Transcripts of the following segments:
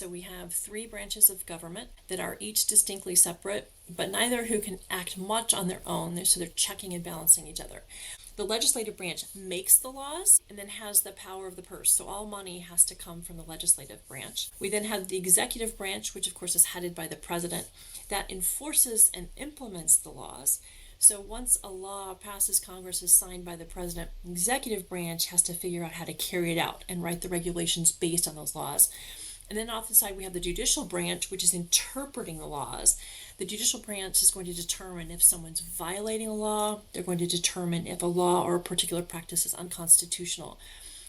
So we have three branches of government that are each distinctly separate, but neither who can act much on their own, so they're checking and balancing each other. The legislative branch makes the laws and then has the power of the purse. So all money has to come from the legislative branch. We then have the executive branch, which of course is headed by the president, that enforces and implements the laws. So once a law passes Congress, is signed by the president, the executive branch has to figure out how to carry it out and write the regulations based on those laws. And then off the side, we have the judicial branch, which is interpreting the laws. The judicial branch is going to determine if someone's violating a law. They're going to determine if a law or a particular practice is unconstitutional.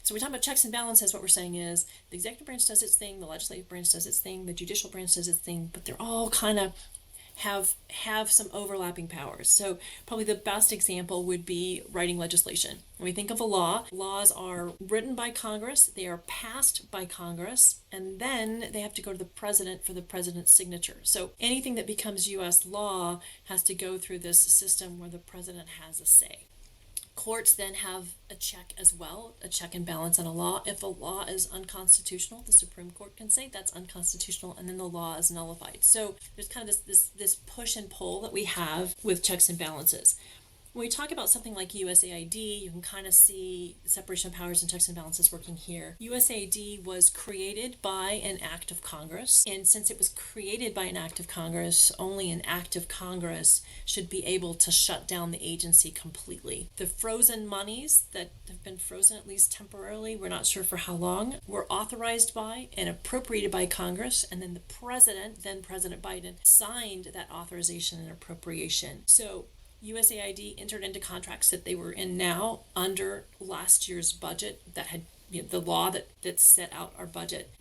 So when we talk about checks and balances, what we're saying is the executive branch does its thing, the legislative branch does its thing, the judicial branch does its thing, but they're all kind of have some overlapping powers. So probably the best example would be writing legislation. When we think of a law, laws are written by Congress, they are passed by Congress, and then they have to go to the president for the president's signature. So anything that becomes U.S. law has to go through this system where the president has a say. Courts then have a check as well, a check and balance on a law. If a law is unconstitutional, the Supreme Court can say that's unconstitutional, and then the law is nullified. So there's kind of this push and pull that we have with checks and balances. When we talk about something like USAID, you can kind of see the separation of powers and checks and balances working here. USAID was created by an act of Congress, and since it was created by an act of Congress, only an act of Congress should be able to shut down the agency completely. The frozen monies that have been frozen, at least temporarily, we're not sure for how long, were authorized by and appropriated by Congress, and then the president, then President Biden, signed that authorization and appropriation. So USAID entered into contracts that they were in now under last year's budget that had the law that set out our budget.